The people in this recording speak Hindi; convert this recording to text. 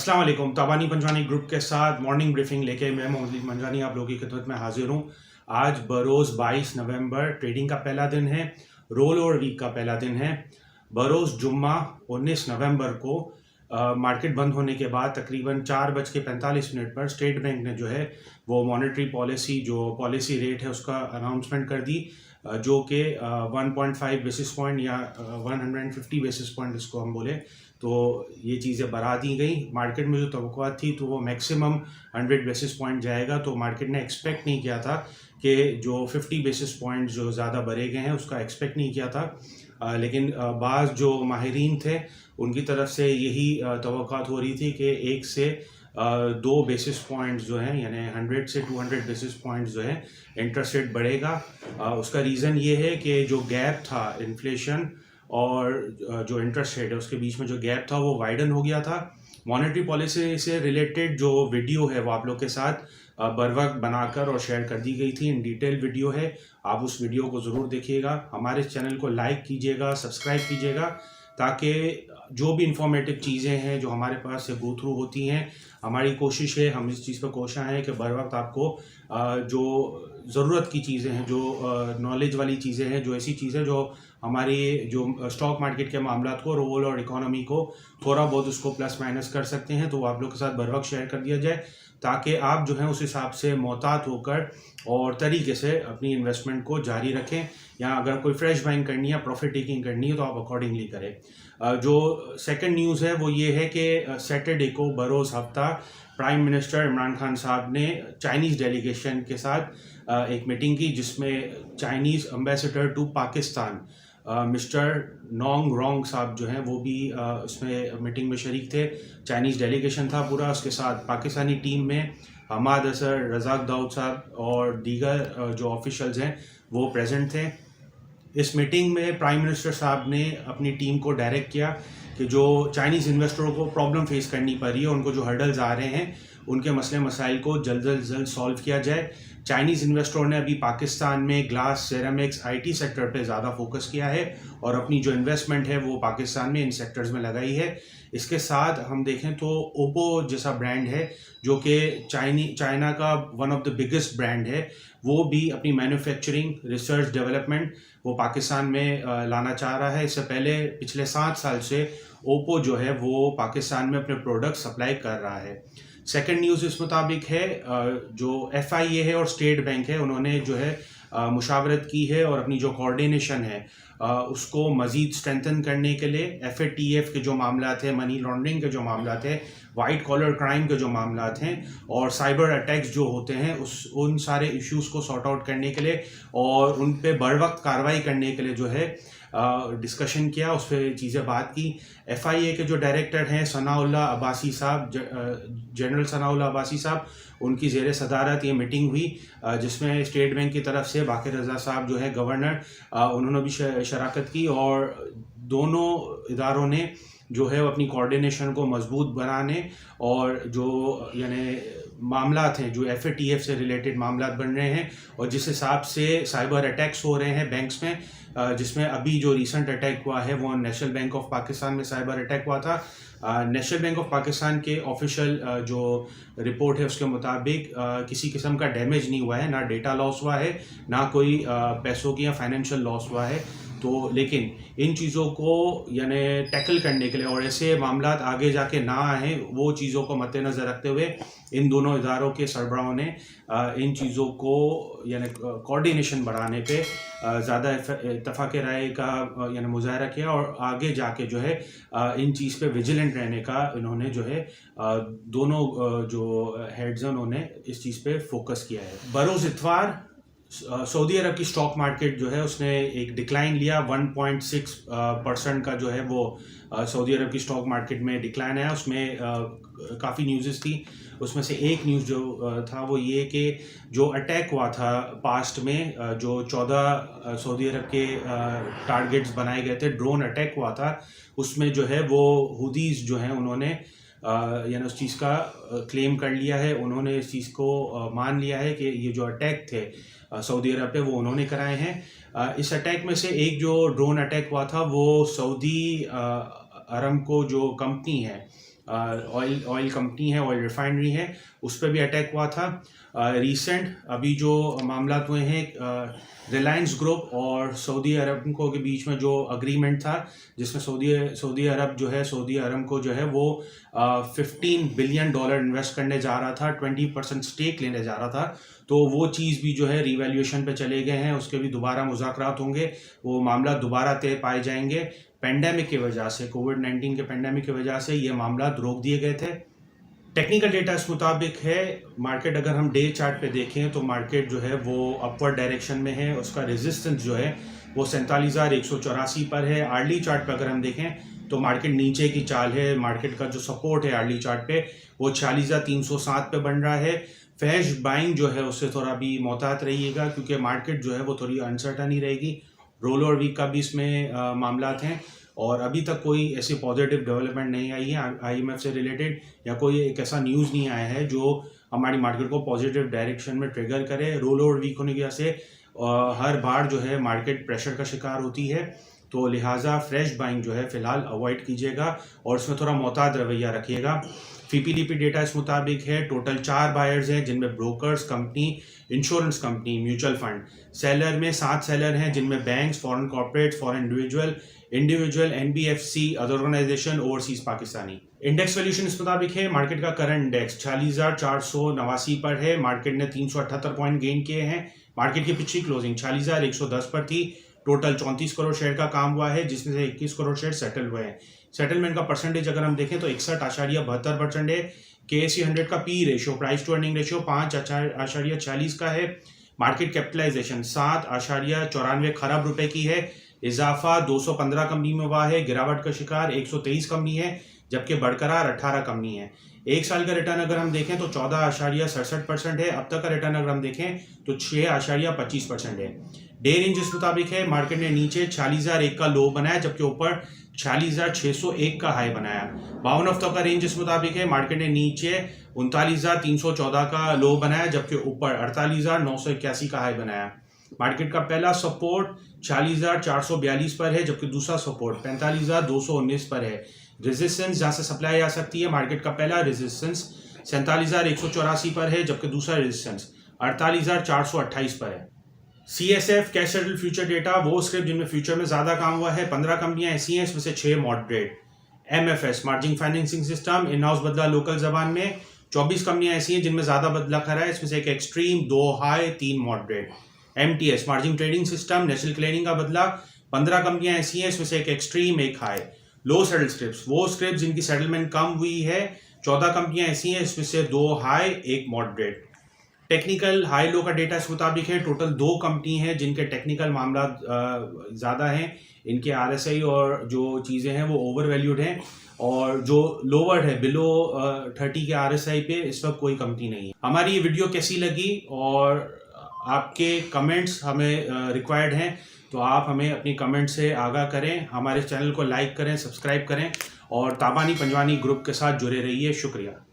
अस्सलाम वालेकुम। ताबानी पंजवानी ग्रुप के साथ मॉर्निंग ब्रीफिंग लेके मैं मोहम्मद पंजवानी आप लोगों की खिदमत में हाजिर हूँ। आज बरोज़ 22 नवंबर ट्रेडिंग का पहला दिन है, रोल ओवर वीक का पहला दिन है। बरोज़ जुम्मा 19 नवंबर को मार्केट बंद होने के बाद तकरीबन 4:45 पर स्टेट बैंक ने जो है वो मॉनेटरी पॉलिसी जो पॉलिसी रेट है उसका अनाउंसमेंट कर दी, जो कि 1.5 बेसिस पॉइंट या 150 बेसिस पॉइंट इसको हम बोले तो ये चीज़ें बढ़ा दी गई। मार्केट में जो तवक्कुआत थी तो वो मैक्सिमम 100 बेसिस पॉइंट जाएगा, तो मार्केट ने एक्सपेक्ट नहीं किया था कि जो 50 बेसिस पॉइंट जो ज़्यादा बढ़े गए हैं उसका एक्सपेक्ट नहीं किया था। लेकिन बाज़ जो माहिरीन थे उनकी तरफ से यही तवक्कुआत हो रही थी कि 1 से 2 बेसिस पॉइंट्स जो हैं यानी 100 से 200 बेसिस पॉइंट्स जो है इंटरेस्ट रेट बढ़ेगा। उसका रीज़न ये है कि जो गैप था इन्फ्लेशन और जो इंटरेस्ट रेट है उसके बीच में जो गैप था वो वाइडन हो गया था। मॉनेटरी पॉलिसी से रिलेटेड जो वीडियो है वो आप लोग के साथ बर वक्त बनाकर और शेयर कर दी गई थी। इन डिटेल वीडियो है, आप उस वीडियो को ज़रूर देखिएगा। हमारे चैनल को लाइक कीजिएगा, सब्सक्राइब कीजिएगा, ताकि जो भी इंफॉर्मेटिव चीज़ें हैं जो हमारे पास से गो थ्रू होती हैं, हमारी कोशिश है, हम इस चीज़ पर कोशिश हैं कि बर वक्त आपको जो ज़रूरत की चीज़ें हैं, जो नॉलेज वाली चीज़ें हैं, जो ऐसी चीज़ें जो हमारी जो स्टॉक मार्केट के मामलात को, रोल और इकोनॉमी को थोड़ा बहुत उसको प्लस माइनस कर सकते हैं, तो वो आप लोग के साथ बर वक्त शेयर कर दिया जाए, ताकि आप जो है उस हिसाब से मोहतात होकर और तरीके से अपनी इन्वेस्टमेंट को जारी रखें, या अगर कोई फ्रेश बाइंग करनी है, प्रॉफिट टेकिंग करनी है तो आप अकॉर्डिंगली करें। जो सेकंड न्यूज़ है वो ये है कि सैटरडे को बरोज़ हफ्ता प्राइम मिनिस्टर इमरान खान साहब ने चाइनीज़ डेलीगेशन के साथ एक मीटिंग की, जिसमें Chinese ambassador to Pakistan mister Nong Rong साहब जो हैं वो भी इसमें मीटिंग में शरीक थे। चाइनीज़ डेलीगेशन था पूरा, उसके साथ पाकिस्तानी टीम में हमाद असर, रज़ाक दाऊद साहब और दीगर जो ऑफिशियल्स हैं वो प्रेजेंट थे। इस मीटिंग में प्राइम मिनिस्टर साहब ने अपनी टीम को डायरेक्ट किया कि जो चाइनीज़ इन्वेस्टरों को प्रॉब्लम फेस करनी पड़ रही है, उनको जो हर्डल्स आ रहे हैं, उनके मसले मसाइल को जल्द सॉल्व किया जाए। चाइनीज़ इन्वेस्टरों ने अभी पाकिस्तान में ग्लास, सेरामिक्स, आईटी सेक्टर पे ज़्यादा फोकस किया है और अपनी जो इन्वेस्टमेंट है वो पाकिस्तान में इन सेक्टर्स में लगाई है। इसके साथ हम देखें तो ओप्पो जैसा ब्रांड है जो कि चाइना का one of the biggest brand है, वो भी अपनी मैन्युफैक्चरिंग, रिसर्च, डेवलपमेंट वो पाकिस्तान में लाना चाह रहा है। इससे पहले पिछले 7 साल से ओप्पो जो है वो पाकिस्तान में अपने प्रोडक्ट सप्लाई कर रहा है। सेकंड न्यूज़ इस मुताबिक है, जो FIA है और स्टेट बैंक है, उन्होंने जो है मुशावरत की है और अपनी जो कोऑर्डिनेशन है उसको मज़ीद स्ट्रेंथन करने के लिए FATF के जो मामलात हैं, मनी लॉन्ड्रिंग के जो मामलात हैं, वाइट कॉलर क्राइम के जो मामलात हैं और साइबर अटैक्स जो होते हैं उन सारे इश्यूज़ को सॉर्ट आउट करने के लिए और उन पे बर वक्त कार्रवाई करने के लिए जो है डिस्कशन किया, उस पर चीज़ें बात की। FIA के जो डायरेक्टर हैं सनाउल्लाह अब्बासी साहब, जनरल सनाउल्लाह अब्बासी साहब, उनकी ज़ेर सदारत ये मीटिंग हुई, जिसमें स्टेट बैंक की तरफ से बाक़िर रज़ा साहब जो है गवर्नर, उन्होंने भी शराकत की और दोनों इदारों ने जो है अपनी कोऑर्डिनेशन को मजबूत बनाने और जो यानी मामलात हैं जो FATF से रिलेटेड मामलात बन रहे हैं और जिस हिसाब से साइबर अटैक्स हो रहे हैं बैंक्स में, जिसमें अभी जो रिसेंट अटैक हुआ है वो नेशनल बैंक ऑफ पाकिस्तान में साइबर अटैक हुआ था। नेशनल बैंक ऑफ पाकिस्तान के ऑफिशियल जो रिपोर्ट है उसके मुताबिक किसी किस्म का डैमेज नहीं हुआ है, ना डेटा लॉस हुआ है, ना कोई पैसों की या फाइनेंशियल लॉस हुआ है। तो लेकिन इन चीज़ों को यानी टैकल करने के लिए और ऐसे मामलात आगे जाके ना आए, वो चीज़ों को मद्देनज़र रखते हुए इन दोनों इदारों के सरबराहों ने इन चीज़ों को यानी कोऑर्डिनेशन बढ़ाने पे ज़्यादा इत्तफ़ाक़ राय का यानी मुज़ाहरा किया और आगे जाके जो है इन चीज़ पे विजिलेंट रहने का इन्होंने जो है दोनों जो हेड्स हैं उन्होंने इस चीज़ पे फोकस किया है। बरोज़ इतवार सऊदी अरब की स्टॉक मार्केट जो है उसने एक डिक्लाइन लिया, 1.6% का जो है वो सऊदी अरब की स्टॉक मार्केट में डिक्लाइन आया। उसमें काफ़ी न्यूज़ थी, उसमें से एक न्यूज़ जो था वो ये कि जो अटैक हुआ था पास्ट में, जो 14 सऊदी अरब के टारगेट्स बनाए गए थे, ड्रोन अटैक हुआ था, उसमें जो है वो हुदीज़ जो हैं उन्होंने यानी उस चीज़ का क्लेम कर लिया है, उन्होंने इस चीज़ को मान लिया है कि ये जो अटैक थे सऊदी अरब पे वो उन्होंने कराए हैं। इस अटैक में से एक जो ड्रोन अटैक हुआ था वो सऊदी अरमको जो कंपनी है ऑयल कंपनी है, ऑयल रिफाइनरी है, उस पर भी अटैक हुआ था। रीसेंट अभी जो मामला हुए हैं रिलायंस ग्रुप और सऊदी अरब को के बीच में जो अग्रीमेंट था, जिसमें सऊदी अरब को जो है वो $15 बिलियन इन्वेस्ट करने जा रहा था, 20% स्टेक लेने जा रहा था, तो वो चीज़ भी जो है रिवैल्यूएशन पे चले गए हैं, उसके भी दोबारा मुज़ाकरात होंगे, वो मामला दोबारा तय पाए जाएंगे। पेंडेमिक की वजह से, कोविड-19 के पेंडेमिक की वजह से ये मामला रोक दिए गए थे। टेक्निकल डेटा इस मुताबिक है, मार्केट अगर हम डे चार्ट पे देखें तो मार्केट जो है वो अपवर्ड डायरेक्शन में है, उसका रेजिस्टेंस जो है वो 47,184 पर है। आर्ली चार्ट पे अगर हम देखें तो मार्केट नीचे की चाल है, मार्केट का जो सपोर्ट है आर्ली चार्ट पे वो 46,307 पे बन रहा है। फ्रेश बाइंग जो है उससे थोड़ा भी मोहतात रहिएगा, क्योंकि मार्केट जो है वो थोड़ी अनसर्टन ही रहेगी। रोल और वीक का भी इसमें मामलात हैं और अभी तक कोई ऐसी पॉजिटिव डेवलपमेंट नहीं आई है IMF से रिलेटेड, या कोई एक ऐसा न्यूज़ नहीं आया है जो हमारी मार्केट को पॉजिटिव डायरेक्शन में ट्रिगर करे। रोल ओवर वीक होने की वजह से हर बार जो है मार्केट प्रेशर का शिकार होती है, तो लिहाजा फ्रेश बाइंग जो है फ़िलहाल अवॉइड कीजिएगा और उसमें थोड़ा मोहतात रवैया रखिएगा। FIPLIP डेटा इस मुताबिक है, टोटल 4 बायर्स हैं, जिनमें brokers, company, insurance company, mutual fund. Seller में 7 सेलर हैं, जिनमें banks, foreign corporate, foreign individual, NBFC, other organisation, overseas Pakistani. Index valuation इस मुताबिक है, मार्केट का करंट इंडेक्स 46,489 पर है, मार्केट ने 378 पॉइंट गेन किए हैं। मार्केट की पिछली क्लोजिंग 46,110 पर थी। टोटल 34 करोड़ शेयर का काम हुआ है, जिसमें से 21 करोड़ शेयर सेटल हुए हैं। सेटलमेंट का परसेंटेज अगर हम देखें तो 61.72% है। KSE 100 का P ratio, price to earning ratio 5.46 का है। मार्केट कैपिटलाइजेशन 7.94 खरब रुपए की है। इजाफा 215 कंपनी में हुआ है, गिरावट का शिकार 123 कंपनी है, जबकि बरकरार 18 कंपनी है। एक साल का रिटर्न अगर हम देखें तो 14.67% है। अब तक का रिटर्न अगर हम देखें तो 6.25% है। डे रेंज इस मुताबिक है, मार्केट ने नीचे 46,001 का लो बनाया, जबकि ऊपर 46,601 का हाई बनाया। 52 हफ्तों का रेंज इस मुताबिक है, मार्केट ने नीचे 39,314 का लो बनाया, जबकि ऊपर 48,981 का हाई बनाया। मार्केट का पहला सपोर्ट 46,442 पर है, जबकि दूसरा सपोर्ट 45,219 पर है। रेजिस्टेंस जहां से सप्लाई आ सकती है, मार्केट का पहला रेजिस्टेंस 47,184 पर है, जबकि दूसरा रेजिस्टेंस 48,428 पर है। CSF cash settled future data, वो स्क्रिप्ट जिनमें फ्यूचर में ज़्यादा काम हुआ है, 15 कंपनियां ऐसी हैं, इसमें से 6 moderate. MFS margin financing system, in house बदला लोकल जबान में 24 कंपनियां ऐसी हैं जिनमें ज़्यादा बदला खरा है, इसमें से 1 extreme, 2 high, 3 moderate. MTS margin trading system, national clearing का बदला, 15 कंपनियां ऐसी हैं, इसमें से 1 एक्सट्रीम, 1 हाई। लो सेटल्ड स्क्रिप्ट, वो स्क्रिप्ट जिनकी सेटलमेंट कम हुई है, 14 कंपनियां ऐसी हैं, इसमें से 2 high, 1 moderate. Technical high low का डेटा इस मुताबिक है, टोटल 2 कंपनी हैं जिनके टेक्निकल मामला ज़्यादा हैं, इनके RSI और जो चीज़ें हैं वो ओवर वैल्यूड हैं, और जो लोअर है बिलो 30 के RSI पे इस वक्त कोई कंपनी नहीं है। हमारी ये वीडियो कैसी लगी और आपके कमेंट्स हमें रिक्वायर्ड हैं, तो आप हमें अपनी कमेंट से आगाह करें। हमारे चैनल को लाइक करें, सब्सक्राइब करें और ताबानी पंजवानी ग्रुप के साथ जुड़े रहिए। शुक्रिया।